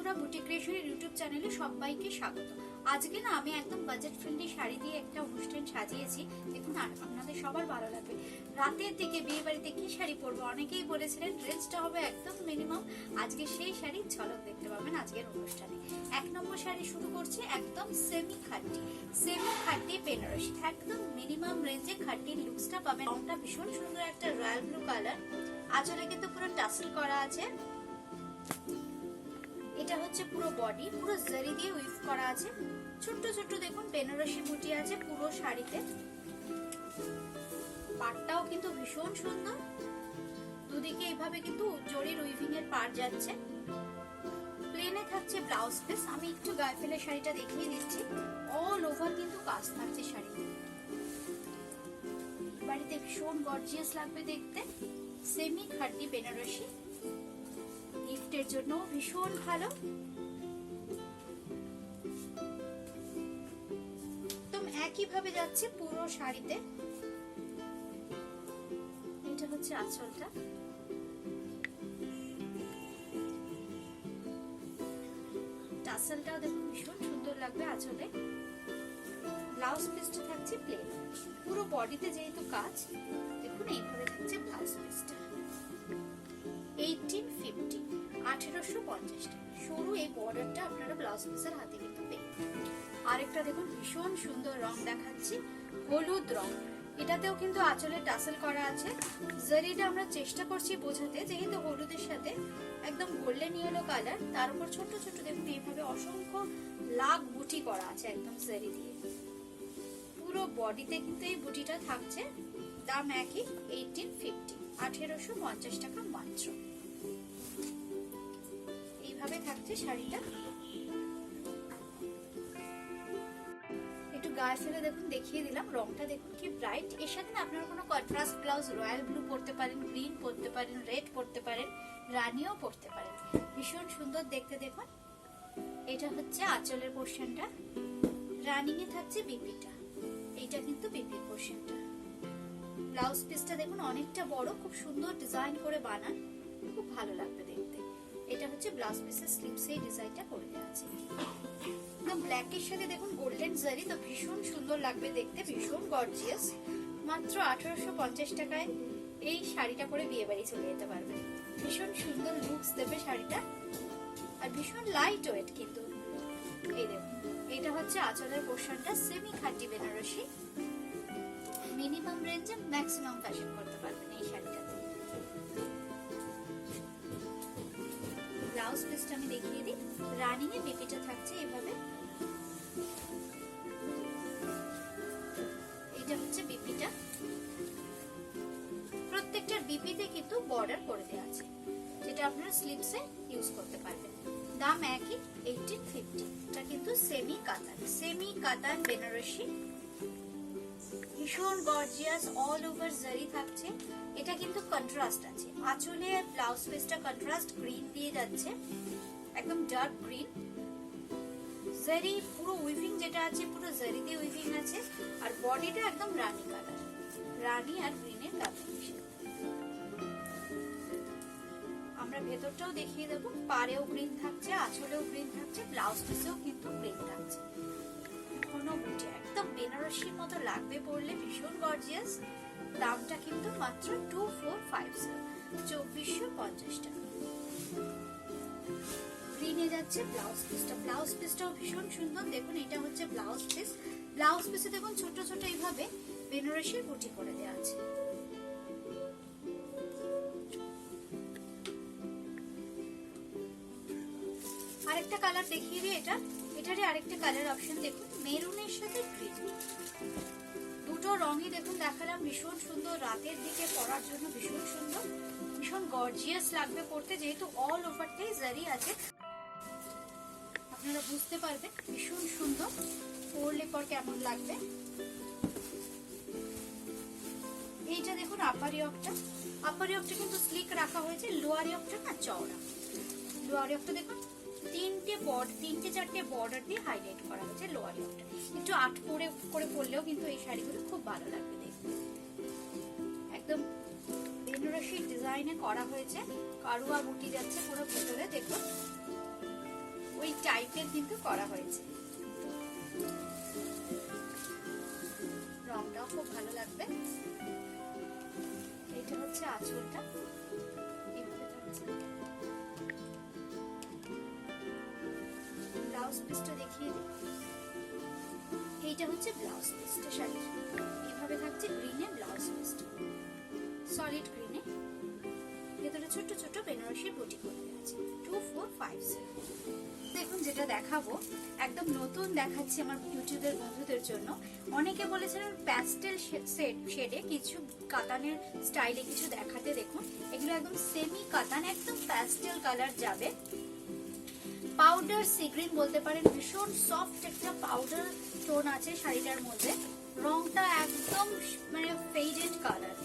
বন্ধুরা, boutique ক্রিয়েশনের YouTube চ্যানেলে সবাইকে স্বাগত। আজকে না আমি একদম বাজেট ফ্রেন্ডলি শাড়ি দিয়ে একটা অনুষ্ঠান সাজিয়েছি। দেখুন আপনাদের সবার ভালো লাগবে। রাতের দিকে বিয়ে বাড়িতে কি শাড়ি পরবো অনেকেই বলেছিলেন, রেঞ্জটা হবে একদম মিনিমাম। আজকে সেই শাড়ির ঝলক দেখতে পাবেন আজকের অনুষ্ঠানে। 1 নম্বর শাড়ি শুরু করছি একদম সেমি খাটি বেনারসি, একদম মিনিমাম রেঞ্জে খাটির লুকসটা পাবেন। রংটা ভীষণ সুন্দর, একটা রয়্যাল ব্লু কালার। আঁচলে কিন্তু পুরো টাসেল করা আছে। এটা হচ্ছে পুরো বডি, পুরো জারি দিয়ে উইভ করা আছে। ছোট্ট ছোট্ট দেখুন বেনারসি বুটি আছে পুরো শাড়িতে। পাড়টাও কিন্তু ভীষণ সুন্দর, দুদিকে এইভাবে কিন্তু জরির উইভিং এর পাড় যাচ্ছে। প্লেনে থাকছে ব্লাউজ পিস। আমি একটু গায়ে ফেলে শাড়িটা দেখিয়ে দিচ্ছি। অল ওভার কিন্তু কাজ থাকছে শাড়িতে। বাড়িতে ভীষণ গর্জিয়াস লাগবে দেখতে। সেমি খাটি বেনারসি, গিফটের জন্য ভীষণ ভালো। একদম একই ভাবে যাচ্ছে পুরো শাড়িতে। এটা হচ্ছে আঁচলটা। টাসেলটাও দেখুন ভীষণ সুন্দর লাগবে আঁচলে। ব্লাউজ পিসটা থাকছে প্লেন। পুরো বডিতে যেহেতু কাজ, দেখুন এইভাবে থাকছে ব্লাউজ পিসটা। 1850, 1850 টাকা। সরু এই বর্ডারটা আপনারা ব্লাউজ পিসের হাতে কিন্তু পেয়ে। আরেকটা দেখুন ভীষণ সুন্দর রং দেখাচ্ছি, হলুদ রং। এটাতেও কিন্তু আঁচলে টাসেল করা আছে। জারিটা আমরা চেষ্টা করছি বোঝাতে, যেহেতু হলুদের সাথে একদম গোল্ডেন ইয়েলো কালার, তার উপর ছোট ছোট দেখুন এইভাবে অসংখ্য লাখ বুটি করা আছে একদম জারি দিয়ে। পুরো বডিতে কিন্তু এই বুটিটা থাকছে। দাম একই, 1850, 1850 টাকা মাত্র। এইভাবে থাকছে শাড়িটা। একটু গায়ে ফেলে দেখুন দেখিয়ে দিলাম। রংটা দেখুন কি ব্রাইট। এর সাথে আপনারা কোনো কন্ট্রাস্ট ব্লাউজ রয়্যাল ব্লু পরতে পারেন, গ্রিন পরতে পারেন, রেড পরতে পারেন, রানিও পরতে পারেন। ভীষণ সুন্দর দেখতে দেখুন। এটা হচ্ছে আঁচলের পোর্শনটা। রানিং এ থাকছে বিপিটা। এইটা কিন্তু বিপির পোর্শনটা। ব্লাউজ পিসটা দেখুন অনেকটা বড়, খুব সুন্দর ডিজাইন করে বানান, খুব ভালো লাগবে দেখতে। এটা হচ্ছে ব্লাউজ পিসের স্লিপসে এই ডিজাইনটা করে দেওয়া আছে। ব্ল্যাক এর সাথে দেখুন গোল্ডেন জারি, তো ভীষণ সুন্দর লাগবে দেখতে, ভীষণ গর্জিয়াস। মাত্র 1850 টাকায় এই শাড়িটা পরে বিয়ে বাড়ি চলে যেতে পারবেন। ভীষণ সুন্দর লুকস দেবে শাড়িটা, আর ভীষণ লাইট ওয়েট কিন্তু। এই দেখুন, এটা হচ্ছে আঁচলের পোর্শনটা। সেমি খাঁটি বেনারসি, মিনিমাম রেঞ্জে ম্যাক্সিমাম ফ্যাশন করতে পারবেন এই শাড়িটাতে। ব্লাউজ পিসটা আমি দেখিয়ে দিই। রানিং এ বিপিটা থাকছে এইভাবে। এটা হচ্ছে বিপিটা। প্রত্যেকটা বিপিতে কিন্তু বর্ডার করে দেওয়া আছে, যেটা আপনারা স্লিপসে ইউজ করতে পারবেন। দাম একই, 1850। এটা কিন্তু সেমি কাতান বেনারসি, ভীষণ গর্জিয়াস। অল ওভার জারি থাকছে। এটা কিন্তু কন্ট্রাস্ট আছে। আঁচলে ব্লাউজ পিসটা কন্ট্রাস্ট গ্রিন দিয়ে যাচ্ছে, একদম ডার্ক গ্রিন। জারি পুরো উইভিং যেটা আছে, পুরো জারি দিয়ে উইভিং আছে। আর বডিটা একদম রানী কালার, রানী আর গ্রিনের কম্বিনেশন। আমরা ভেতরটাও দেখিয়ে দেবো। পাড়েও গ্রিন থাকছে, আঁচলেও গ্রিন থাকছে, ব্লাউজ পিসেও কিন্তু গ্রিন থাকছে। ঘন বুটি, একদম বেনারসির মতো লাগবে পরলে, ভীষণ গর্জিয়াস। দামটা কিন্তু মাত্র 2450, 2450 টাকা। গ্রিনে যাচ্ছে ব্লাউজ পিসটা। ব্লাউজ পিসটাও ভীষণ সুন্দর দেখুন। এটা হচ্ছে ব্লাউজ পিস। ব্লাউজ পিসে দেখুন ছোট ছোট এইভাবে বেনারসির বুটি করে দেওয়া আছে। আরেকটা কালার দেখিয়ে দিই। এটারই আরেকটা কালার অপশন দেখুন, মেরুনের সাথে গ্রিন। দুটো রঙই দেখুন দেখালাম, ভীষণ সুন্দর। রাতের দিকে পরার জন্য ভীষণ সুন্দর, ভীষণ গর্জিয়াস লাগবে পরতে, যেহেতু অল ওভারটাই জারি আছে। আপনারা বুঝতে পারবেন ভীষণ সুন্দর পরলে পর কেমন লাগবে। এইটা দেখুন আপার ইয়কটা। আপার ইয়কটা কিন্তু স্লিক রাখা হয়েছে, লোয়ার ইয়কটা না চওড়া। লোয়ার ইয়কটা দেখুন তিনটে চারটে বর্ডার দিয়ে হাইলাইট করা হয়েছে। লোয়ার ইয়কটা একটু আট করে পরলেও কিন্তু এই শাড়িগুলো খুব ভালো লাগবে দেখতে। একদম বেনারসি ডিজাইনে করা হয়েছে, কারুয়া বুটি যাচ্ছে পুরো ভেতরে দেখুন। ওই টাইপের কিন্তু করা হয়েছে। রংটাও খুব ভালো লাগবে। এটা হচ্ছে আঁচলটা, এভাবে থাকছে। ব্লাউজ পিসটা দেখিয়ে দিই। এইটা হচ্ছে ব্লাউজ পিসটা শাড়ির, এভাবে থাকছে গ্রিনে ব্লাউজ পিসটা, সলিড গ্রিনে, ভেতরে ছোট ছোট বেনারসি বুটি করে আছে। 2450। দেখুন যেটা দেখাবো একদম নতুন দেখাচ্ছি আমার ইউটিউবের বন্ধুদের জন্য। অনেকে বলেছেন প্যাস্টেল শেডে কিছু কাতানের স্টাইলে কিছু দেখাতে। দেখুন এগুলো একদম সেমি কাতান, একদম প্যাস্টেল কালার যাবে। পাউডার সি গ্রিন বলতে পারেন, ভীষণ সফট একটা পাউডার টোন আছে শাড়িটার মধ্যে। রংটা একদম মানে ফেডেড কালার,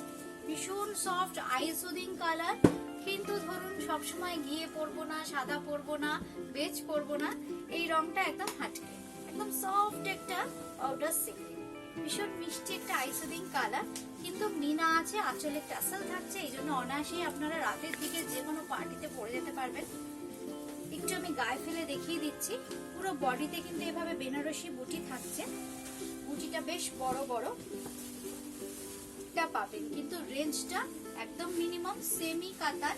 ভীষণ সফট আই সুদিং কালার। কিন্তু ধরুন সবসময় গিয়ে পরবো না, সাদা পরবো না, বেজ পরবো না, এই রংটা একদম হাটকে, একদম সফট একটা পাউডার সি গ্রিন, ভীষণ মিষ্টি একটা আই সুদিং কালার। কিন্তু মিনা আছে, আঁচলে টাসেল থাকছে, এই জন্য অনায়াসেই আপনারা রাতের দিকে যে কোনো পার্টিতে পরে যেতে পারবেন। একটু আমি গায়ে ফেলে দেখিয়ে দিচ্ছি। পুরো বডিতে কিন্তু এভাবে বেনারসি বুটি থাকছে, বুটিটা বেশ বড় বড় পাবেন, কিন্তু রেঞ্জটা একদম মিনিমাম সেমি কাতান।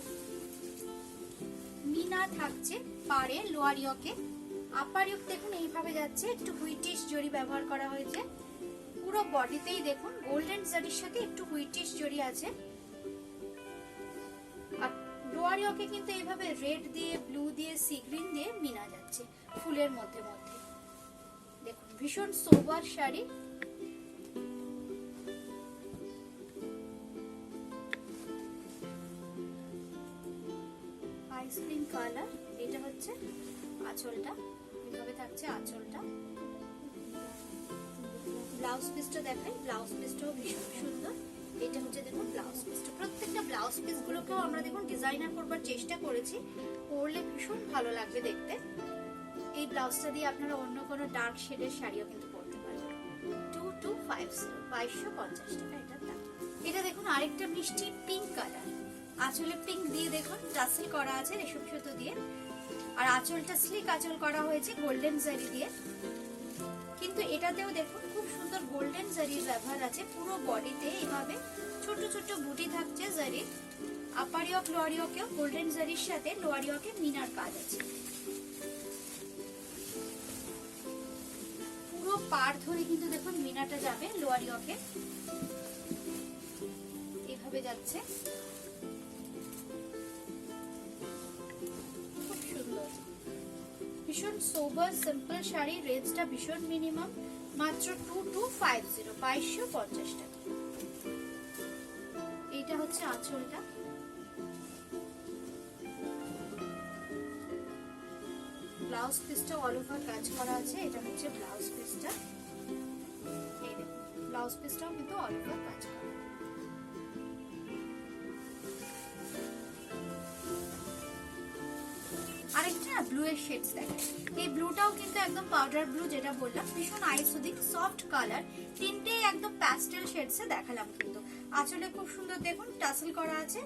মিনা থাকছে পাড়ে লোয়ার ইয়কে, আপার ইয়ক দেখুন এইভাবে যাচ্ছে, একটু হুইটিশ জরি ব্যবহার করা হয়েছে। পুরো বডিতেই দেখুন গোল্ডেন জারির সাথে একটু হুইটিশ জরি আছে। আর লোয়ার ইয়কে কিন্তু এইভাবে রেড দিয়ে, ব্লু দিয়ে, সি গ্রিন দিয়ে মিনা যাচ্ছে ফুলের মধ্যে মধ্যে। দেখুন ভীষণ সোবার শাড়ি। Ice cream colour. এটা হচ্ছে আঁচলটা, এভাবে থাকছে আঁচলটা। ব্লাউজ পিসটা দেখাই, ব্লাউজ পিসটাও ভীষণ সুন্দর। এটা হচ্ছে দেখুন ব্লাউজ পিসটা। প্রত্যেকটা ব্লাউজ পিস গুলোকেও আমরা দেখুন ডিজাইনার করবার চেষ্টা করেছি, পরলে ভীষণ ভালো লাগবে দেখতে। এই ব্লাউজটা দিয়ে আপনারা অন্য কোনো ডার্ক শেডের শাড়িও কিন্তু পরতে পারবেন। 2250, 2250 টাকা এটার দাম। এটা দেখুন আরেকটা মিষ্টি পিঙ্ক কালার, আঁচলে পিঙ্ক দিয়ে দেখুন টাসেল করা আছে রেশম সুতো দিয়ে, আর আঁচলটা স্লিক আঁচল করা হয়েছে গোল্ডেন জারি দিয়ে। কিন্তু এটাতেও দেখুন খুব সুন্দর গোল্ডেন জারির ব্যবহার আছে। পুরো বডিতে এভাবে ছোট ছোট বুটি থাকছে জারির। আপার ইয়ক লোয়ার ইয়কেও গোল্ডেন জারির সাথে লোয়ার ইয়কে মিনার কাজ আছে। পুরো পাড় ধরে কিন্তু দেখুন মিনাটা যাবে লোয়ার ইয়কে, এভাবে যাচ্ছে। খুব সুন্দর, ভীষণ সোবার সিম্পল শাড়ি। রেঞ্জটা ভীষণ মিনিমাম, মাত্র 2250, 2250 টাকা। এইটা হচ্ছে আঁচলটা। ব্লাউজ পিসটা অল ওভার কাজ করা আছে। এটা হচ্ছে ব্লাউজ পিসটা, এই দেখুন ব্লাউজ পিসটাও কিন্তু অল ওভার কাজ করা। আরেকটা ব্লু এর শেডস দেখেন, এই ব্লুটাও কিন্তু একদম পাউডার ব্লু, যেটা বললাম ভীষণ আই সুদিং সফট কালার। তিনটেই একদম প্যাস্টেল শেডস এ দেখালাম। কিন্তু আঁচলে খুব সুন্দর দেখুন টাসেল করা আছে।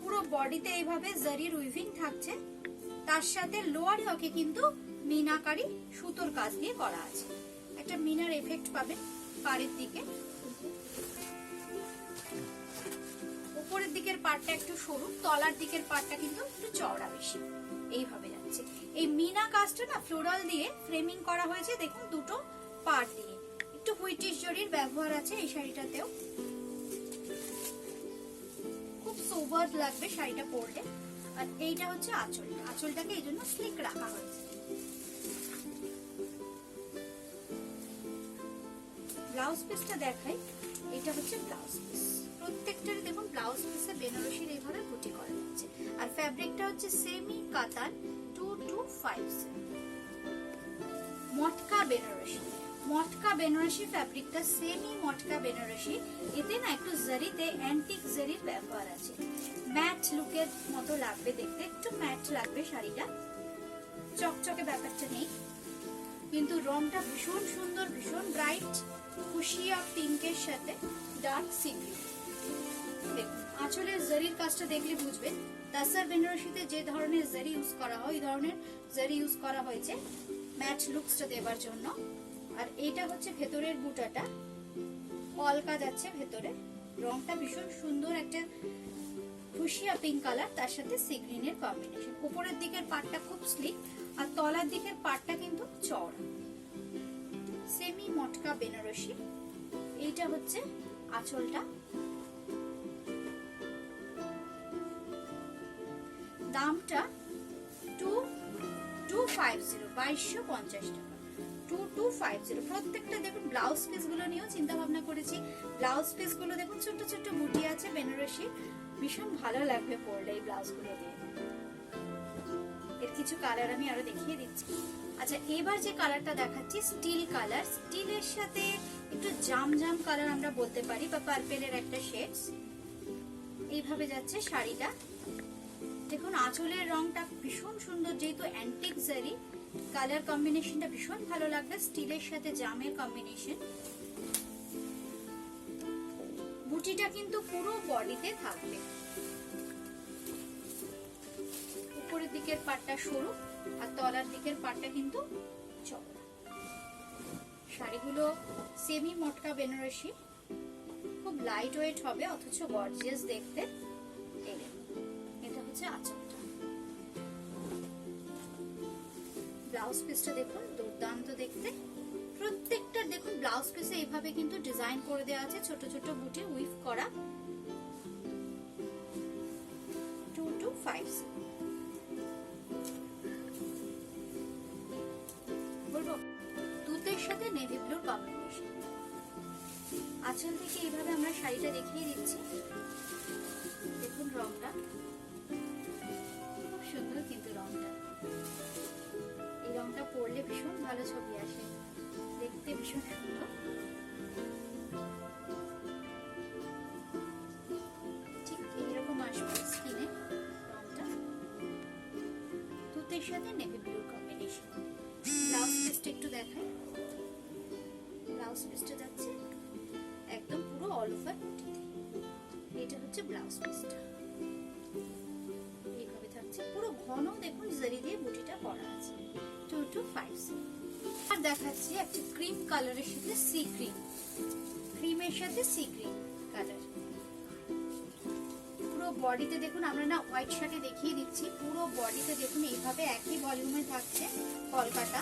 পুরো বডিতে এইভাবে জারির উইভিং থাকছে, তার সাথে লোয়ার ইয়কে কিন্তু মিনাকারি সুতোর কাজ দিয়ে করা আছে। একটা মিনার এফেক্ট পাবেন পাড়ের দিকে। উপরের দিকের পার্টটা একটু সরু, তলার দিকের পার্টটা কিন্তু একটু চওড়া বেশি, এইভাবে যাচ্ছে। এই মিনা কাজটা না ফ্লোরাল দিয়ে ফ্রেমিং করা হয়েছে দেখুন, দুটো পার্ট দিয়ে। একটু হুইটিশ জরির ব্যবহার আছে এই শাড়িটাতেও, খুব সোবার লাগবে শাড়িটা পরলে। আর এইটা হচ্ছে আঁচলটা, আঁচলটাকে এই জন্য স্লিক রাখা হয়েছে। ব্লাউজ পিসটা দেখাই, এটা হচ্ছে ব্লাউজ পিস। প্রত্যেকটারই দেখুন ব্লাউজ পিসে বেনারসির এইভাবে বুটি করা যাচ্ছে। আর ফ্যাব্রিকটা হচ্ছে সেমি কাতান, 2250। মটকা বেনারসি, মটকা বেনারসি ফ্যাব্রিকটা সেমি মটকা বেনারসি। এতে না একটু জারিতে অ্যান্টিক জারির ব্যবহার আছে। ম্যাট লুকের মতো লাগবে দেখতে, একটু ম্যাট লাগবে শাড়িটা, চকচকে ব্যাপারটা নেই। কিন্তু রংটা ভীষণ সুন্দর, ভীষণ ব্রাইট, ফুশিয়া পিঙ্কের সাথে ডার্ক সি গ্রিন। দেখুন আঁচলের জারির কাজটা দেখলে বুঝবেন তাসার বেনারসিতে যে ধরনের জারি ইউজ করা হয়, এই ধরনের জারি ইউজ করা হয়েছে ম্যাট লুকসটা দেওয়ার জন্য। আর এইটা হচ্ছে ভেতরের বুটাটা, কলকা যাচ্ছে ভেতরে, রংটা ভীষণ সুন্দর, একটা ফুসিয়া পিঙ্ক কালার, তার সাথে সি গ্রিনের কম্বিনেশন। উপরের দিকের পাটটা খুব স্লিক আর তলার দিকের পাটটা কিন্তু চওড়া। সেমি মটকা বেনারসি। এইটা হচ্ছে আঁচলটা। দামটা 2250, 2250 টাকা, 2250। প্রত্যেকটা দেখুন ব্লাউজ পিস গুলো নিয়েও চিন্তা ভাবনা করেছি। ব্লাউজ পিস গুলো দেখুন ছোট ছোট বুটি আছে বেনারসি, ভীষণ ভালো লাগবে পরলে এই ব্লাউজ গুলো দিয়ে। এর কিছু কালার আমি আরো দেখিয়ে দিচ্ছি। আচ্ছা, এবার যে কালারটা দেখাচ্ছি স্টিল কালার, স্টিলের সাথে একটু জাম জাম কালার আমরা বলতে পারি, বা পার্পেলের একটা শেডস। এইভাবে যাচ্ছে শাড়িটা। দেখুন আঁচলের রংটা ভীষণ সুন্দর, যেহেতু অ্যান্টিক জারি, কালার কম্বিনেশনটা ভীষণ ভালো লাগবে, স্টিলের সাথে জামের কম্বিনেশন। বুটিটা কিন্তু পুরো বডিতে থাকবে। উপরের দিকের পাটটা সরু আর তলার দিকের পাটটা কিন্তু চওড়া। শাড়িগুলো সেমি মটকা বেনারসি, খুব লাইট ওয়েট হবে অথচ গর্জিয়াস দেখতে। এটা হচ্ছে আঁচলটা। ব্লাউজ পিসটা দেখুন দুর্দান্ত দেখতে। প্রত্যেকটা দেখুন ব্লাউজ পিসে এইভাবে কিন্তু ডিজাইন করে দেওয়া আছে, ছোট ছোট বুটি উইভ করা। 2250 বলবো। তুতের সাথে নেভি ব্লুর কম্বিনেশন। আঁচল থেকে এইভাবে আমরা শাড়িটা দেখিয়ে দিচ্ছি। দেখুন রংটা খুব সুন্দর, কিন্তু রংটা, এই রংটা পরলে ভীষণ ভালো ছবি আসে, দেখতে ভীষণ সুন্দর। ঠিক এইরকম আসবে স্কিনে রংটা, তুতের সাথে নেভি ব্লুর কম্বিনেশন। ব্লাউজ পিসটা একটু দেখাই। ব্লাউজ পিসটা যাচ্ছে একদম পুরো অল ওভার বুটিতে। এটা হচ্ছে ব্লাউজ পিসটা, এইভাবে থাকছে পুরো ঘন, দেখুন জারি দিয়ে বুটিটা করা আছে। 2250। আর দেখাচ্ছি একটা ক্রিম কালারের সাথে সি গ্রিন, ক্রিমের সাথে সি গ্রিন কালার। পুরো বডিতে দেখুন, আমরা না হোয়াইট শার্টে দেখিয়ে দিচ্ছি, পুরো বডিতে দেখুন এইভাবে একই ভলিউমে থাকছে কলকাতা।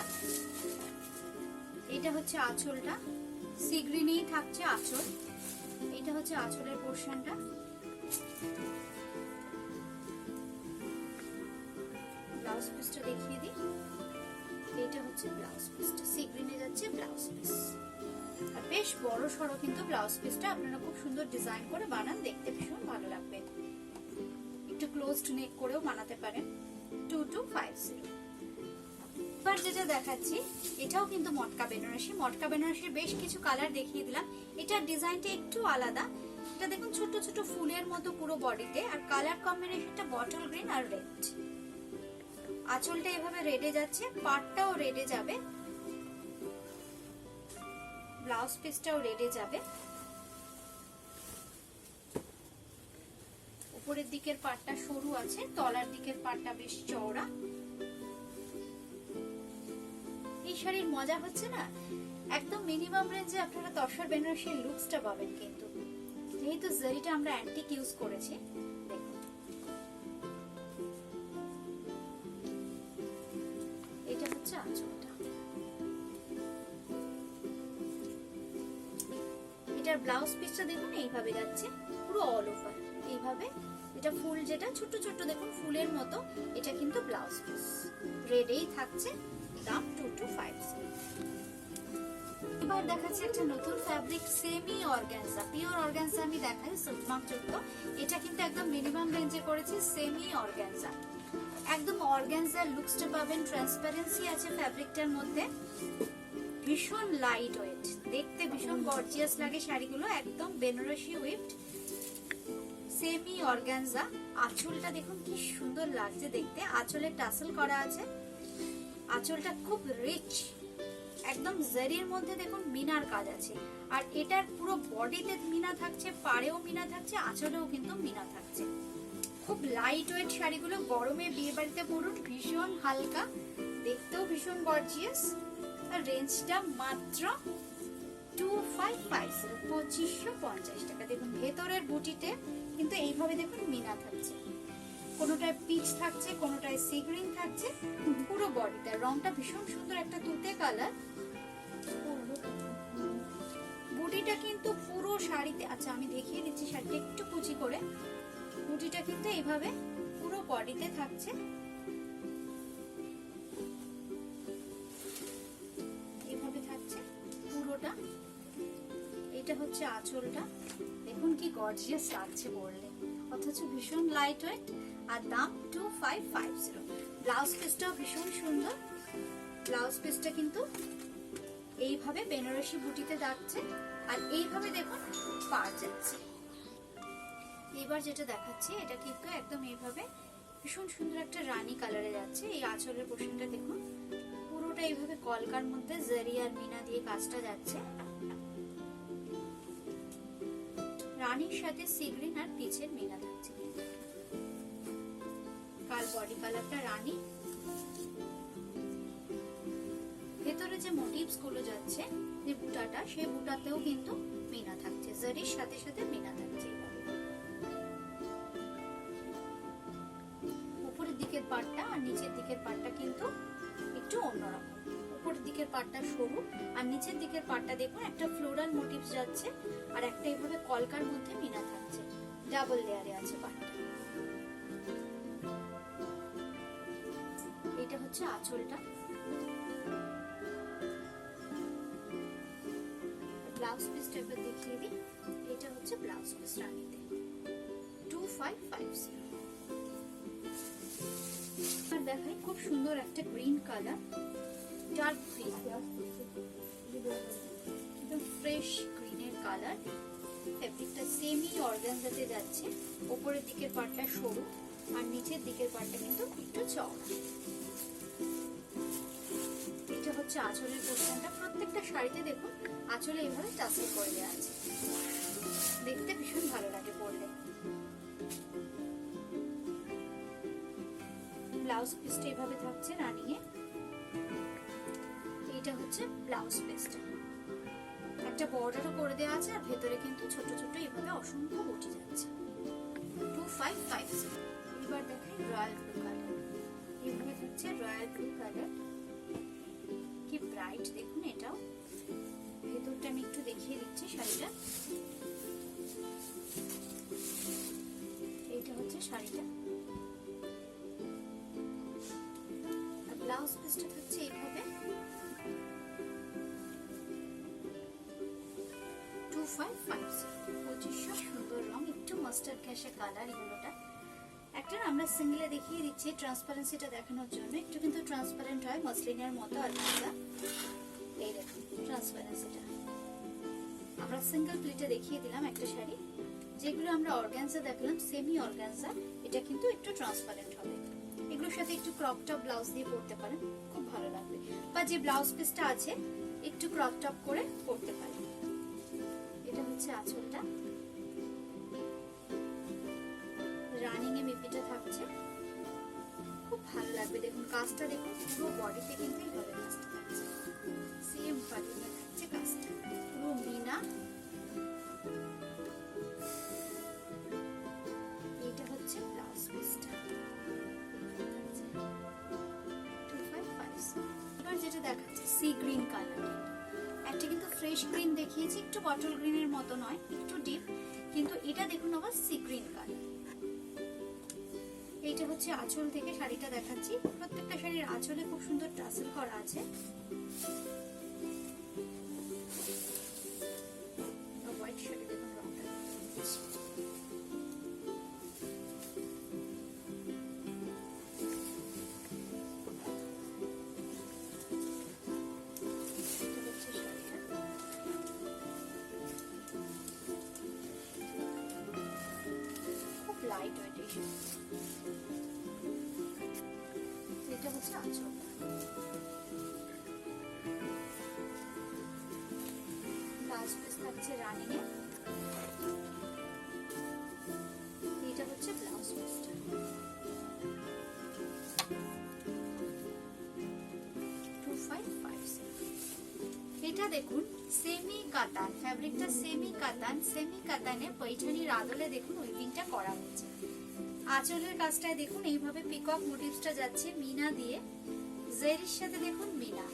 এটা হচ্ছে আঁচলটা, সি গ্রিনেই থাকছে আঁচল। এটা হচ্ছে আঁচলের পোর্শনটা। ব্লাউজ পিসটা দেখিয়ে দিই। এটা হচ্ছে ব্লাউজ পিসটা, সি গ্রিনে যাচ্ছে ব্লাউজ পিস। আর বেশ বড় সড়ো কিন্তু ব্লাউজ পিসটা, আপনারা খুব সুন্দর ডিজাইন করে বানান, দেখতে ভীষণ ভালো লাগবে। একটু ক্লোজড নেক করেও বানাতে পারেন। 2250। এবার যেটা দেখাচ্ছি এটাও কিন্তু মটকা বেনারসি। মটকা বেনারসির বেশ কিছু কালার দেখিয়ে দিলাম। এটার ডিজাইনটা একটু আলাদা। এটা দেখুন ছোট ছোট ফুলের মতো পুরো বডিতে, আর কালার কম্বিনেশনটা বটল গ্রিন আর রেড। আঁচলটা এভাবে রেডে যাচ্ছে, পাটটাও রেডে যাবে, ব্লাউজ পিসটাও রেডে যাবে। উপরের দিকের পাটটা সরু আছে, তলার দিকের পাটটা বেশ চওড়া। এই শাড়ির মজা হচ্ছে না, একদম মিনিমাম রেঞ্জে আপনারা তসর বেনারসির লুকসটা পাবেন। কিন্তু যেহেতু জারিটা আমরা অ্যান্টিক ইউজ করেছি, দেখুন এটা হচ্ছে আঁচলটা। এটার ব্লাউজ পিসটা দেখুন এইভাবে যাচ্ছে পুরো অল ওভার, এইভাবে। এটা ফুল, যেটা ছোট ছোট দেখুন ফুলের মতো, এটা কিন্তু ব্লাউজ পিস রেডেই থাকছে। দাম 2250। এবার দেখাচ্ছি একটা নতুন fabric, semi organza. Pure organza আমি দেখাই সিল্ক যুক্ত। এটা কিন্তু একদম মিনিমাম রেঞ্জে করেছি, সেমি অর্গানজা। একদম অর্গানজার লুকসটা পাবেন, ট্রান্সপারেন্সি আছে ফ্যাব্রিকটার মধ্যে, ভীষণ লাইট ওয়েট, দেখতে ভীষণ গর্জিয়াস লাগে শাড়িগুলো, একদম বেনারসি উইভড সেমি অর্গানজা। আঁচলটা দেখুন কি সুন্দর লাগছে দেখতে, আঁচলে টাসেল করা আছে। আঁচলটা খুব রিচ, একদম জারির মধ্যে দেখুন মিনার কাজ আছে। আর এটার পুরো বডিতে মিনা থাকছে, পাড়েও মিনা থাকছে, আঁচলেও কিন্তু মিনা থাকছে। খুব লাইট ওয়েট শাড়িগুলো গরমে বিয়ে বাড়িতে পরুন, ভীষণ হালকা, দেখতেও ভীষণ গর্জিয়াস। আর রেঞ্জটা মাত্র 2550, 2550 টাকা। দেখুন ভেতরের বুটিতে কিন্তু এইভাবে দেখুন মিনা থাকছে, কোনোটায় পিচ থাকছে, কোনোটায় সি গ্রিন থাকছে, পুরো বডিতে রংটা ভীষণ সুন্দর, একটা তুতে কালার। বুটিটা কিন্তু পুরো শাড়িতে, আচ্ছা আমি দেখিয়ে দিচ্ছি শাড়িটা একটু কুচি করে। বুটিটা কিন্তু এইভাবে পুরো বডিতে থাকছে, এইভাবে থাকছে পুরোটা। এটা হচ্ছে আঁচলটা, দেখুন কি গর্জিয়াস লাগছে পরলে, অথচ ভীষণ লাইট ওয়েট। আর দাম 2550। ব্লাউজ পিসটাও ভীষণ সুন্দর, ব্লাউজ পিসটা কিন্তু এইভাবে বেনারসি বুটিতে যাচ্ছে, আর এইভাবে দেখুন পার যাচ্ছে। এবার যেটা দেখাচ্ছি এটা কিন্তু একদম এইভাবে ভীষণ সুন্দর একটা রানী কালারে যাচ্ছে। এই আঁচলের পোর্শনটা দেখুন পুরোটা এইভাবে কলকার মধ্যে জারি আর মিনা দিয়ে কাজটা যাচ্ছে। রানীর সাথে সি গ্রিন আর পিচের মিনা থাকছে। কাল বডি কালারটা রানী, ভেতরে যে মোটিভস গুলো যাচ্ছে, যে বুটাটা, সেই বুটাতেও কিন্তু মিনা থাকছে, জারির সাথে সাথে মিনা থাকছে। উপরের দিকের পাটটা আর নিচের দিকের পাটটা কিন্তু একটু অন্যরকম। উপরের দিকের পাটটা সরু আর নিচের দিকের পাটটা দেখুন একটা ফ্লোরাল মোটিভস যাচ্ছে, আর একটা এইভাবে কলকার মধ্যে মিনা থাকছে, ডাবল লেয়ারে আছে পাটটা। এটা হচ্ছে আঁচলটা। ব্লাউজ পিসটা এবার দেখিয়ে দিই, এটা হচ্ছে ব্লাউজ পিস রানীতে 2550। আর দেখাই খুব সুন্দর একটা গ্রিন কালার, ডার্ক গ্রিন, একদম ফ্রেশ গ্রিনের কালার। ফেব্রিকটা সেমি অর্গানজাতে যাচ্ছে, উপরের দিকের পাটটা সরু আর নিচের দিকের পাটটা কিন্তু একটু চওড়া। এটা হচ্ছে আঁচলের পোর্শনটা। প্রত্যেকটা শাড়িতে দেখুন আঁচলে এইভাবে টাসেল করে দেওয়া আছে, দেখতে ভীষণ ভালো লাগে পরলে। ব্লাউজ পিসটা এভাবে থাকছে রানিয়ে। এটা হচ্ছে ব্লাউজ পিসটা, একটা বর্ডারও করে দেওয়া আছে, আর ভেতরে কিন্তু ছোট ছোট এইভাবে অসংখ্য বুটি যাচ্ছে। 2550। এবার দেখাই রয়্যাল ব্লু কালার, এইভাবে থাকছে রয়্যাল ব্লু কালার, কি ব্রাইট দেখুন। এটাও ভেতরটা আমি একটু দেখিয়ে দিচ্ছি শাড়িটা। এইটা হচ্ছে শাড়িটা, ব্লাউজ পিসটা থাকছে এইভাবে 2550। 2500। সুন্দর রং, একটু মাস্টার্ড ক্যাশে কালার এগুলোটা। একটা আমরা সিঙ্গেলে দেখিয়ে দিচ্ছি ট্রান্সপারেন্সিটা দেখানোর জন্য, একটু কিন্তু ট্রান্সপারেন্ট হয় মসলিনের মতো। আর এই দেখুন ট্রান্সপারেন্সিটা, আমরা সিঙ্গেল প্লেটে দেখিয়ে দিলাম একটা শাড়ি। যেগুলো আমরা অর্গানজা দেখলাম সেমি অর্গানজা, এটা কিন্তু একটু ট্রান্সপারেন্ট হবে। এগুলোর সাথে একটু ক্রপ টপ ব্লাউজ দিয়ে পরতে পারেন, খুব ভালো লাগবে। বা যে ব্লাউজ পিসটা আছে একটু ক্রপ টপ করে পরতে পারেন। এটা হচ্ছে আঁচলটা, রানিং এ মিপিটা থাকছে, খুব ভালো লাগবে। দেখুন কাজটা দেখুন পুরো বডিতে কিন্তু এইভাবে কাজটা থাকছে, সেম প্যাটার্নে থাকছে কাজটা, পুরো মিনা। এটা হচ্ছে ব্লাউজ পিসটা, 2550। এবার যেটা দেখাচ্ছে সি গ্রিন কালার, একটা কিন্তু ফ্রেশ গ্রিন দেখিয়েছি, একটু বটল গ্রিনের মতো নয়, একটু ডিপ, কিন্তু এটা দেখুন আবার সি গ্রিন কালার। এইটা হচ্ছে আঁচল থেকে শাড়িটা দেখাচ্ছি। প্রত্যেকটা শাড়ির আঁচলে খুব সুন্দর টাসেল করা আছে। হোয়াইট শাড়ি দেখুন রংটা, খুব লাইট ওয়েট। এটা হচ্ছে আঁচল, ব্লাউজ পিস থাকছে রানিং এ। এটা হচ্ছে ব্লাউজ পিসটা। এটা দেখুন সেমি কাতান, ফ্যাব্রিকটা সেমি কাতানে পৈঠানির আদলে দেখুন উইভিংটা করা হয়েছে। আঁচলের কাজটায় দেখুন এইভাবে পিকক মোটিভসটা যাচ্ছে মিনা দিয়ে, জেরির সাথে দেখুন মিনা।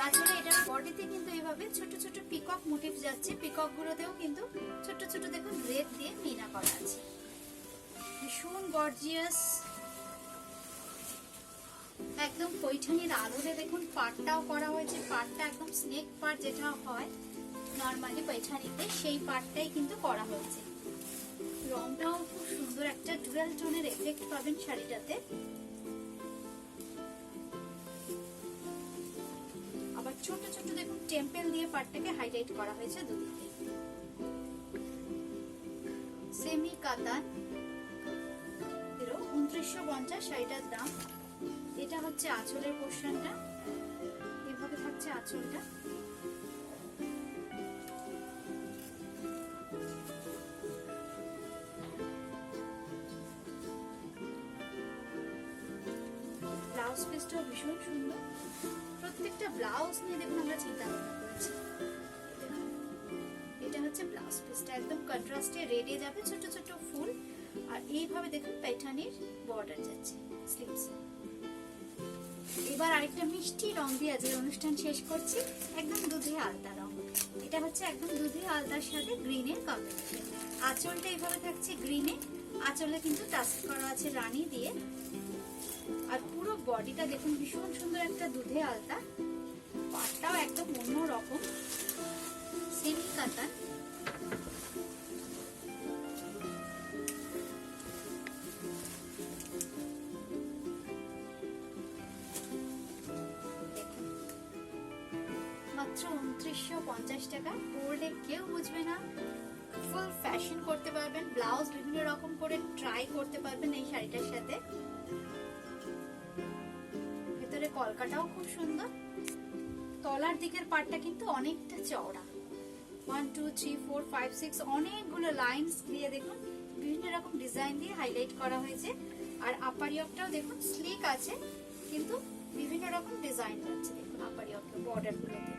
আঁচলে এটার বডিতে কিন্তু এইভাবে ছোট ছোট পিকক মোটিভ যাচ্ছে, পিকক গুলোতেও কিন্তু ছোট ছোট দেখুন রেড দিয়ে মিনা করা আছে। ভীষণ গর্জিয়াস, একদম পৈঠানির আদলে দেখুন পাটটাও করা হয়েছে। পাটটা একদম স্নেক পাট যেটা হয় নরমালি পৈঠানিতে, সেই পাটটাই কিন্তু করা হয়েছে। রংটাও খুব সুন্দর, একটা ডুয়াল টোনের এফেক্ট পাবেন শাড়িটাতে। আবার ছোট ছোট দেখুন টেম্পল দিয়ে পাটটাকে হাইলাইট করা হয়েছে দুদিকে। সেমি কাতান 2950 শাড়িটার দাম। এটা হচ্ছে আঁচলের পোর্শনটা, এভাবে থাকছে আঁচলটা। ব্লাউজ পিসটাও ভীষণ সুন্দর, প্রত্যেকটা ব্লাউজ নিয়ে দেখুন আমরা চিন্তা ভাবনা করেছি। এটা হচ্ছে ব্লাউজ পিসটা, একদম কন্ট্রাস্টে রেডে যাবে ছোট ছোট ফুল, আর এইভাবে দেখুন প্যাটার্নের বর্ডার যাচ্ছে স্লিভস। এবার আরেকটা মিষ্টি রং দিয়ে আজকের অনুষ্ঠান শেষ করছি, একদম দুধে আলতা রং। এটা হচ্ছে একদম দুধে আলতার সাথে গ্রিনের কম্বিনেশন। আঁচলটা এইভাবে থাকছে গ্রিনে, আঁচলে কিন্তু টাচ করা আছে রানী দিয়ে, আর পুরো বডিটা দেখুন ভীষণ সুন্দর একটা দুধে আলতা। পাটটাও একদম অন্য রকম, সেমি কাতান। মাত্র 2950 টাকা, পরলে কেউ বুঝবে না। ফুল ফ্যাশন করতে পারবেন, ব্লাউজ বিভিন্ন রকম করে ট্রাই করতে পারবেন এই শাড়িটার সাথে। ভেতরে কলকাটাও খুব সুন্দর, তলার দিকের পাটটা কিন্তু অনেকটা চওড়া। 1 2 3 4 5 6 অনেকগুলো লাইনস দিয়ে দেখুন বিভিন্ন রকম ডিজাইন দিয়ে হাইলাইট করা হয়েছে। আর আপার ইয়কটাও দেখুন স্লিক আছে, কিন্তু বিভিন্ন রকম ডিজাইন আছে দেখুন আপার ইয়কটা বর্ডার গুলোতে।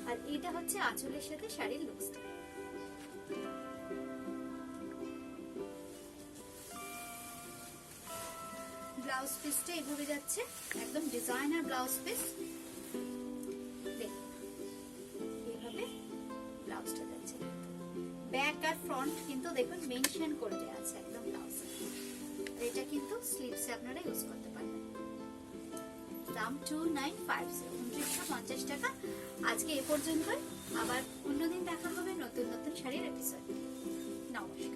আর এটা হচ্ছে আঁচলের সাথে শাড়ির লুকসটা। ব্লাউজ পিসটা এইভাবে যাচ্ছে, একদম ডিজাইনার ব্লাউজ পিস। এইভাবে ব্লাউজটা যাচ্ছে, ব্যাক আর ফ্রন্ট কিন্তু দেখুন মেনশন করে দেওয়া আছে একদম ব্লাউজে। এটা কিন্তু স্লিভসে আপনারা ইউজ করতে পারবেন। দাম 2950 টাকা। আজকে এ পর্যন্তই, আবার অন্যদিন দেখা হবে নতুন নতুন শাড়ির এপিসোড। নমস্কার।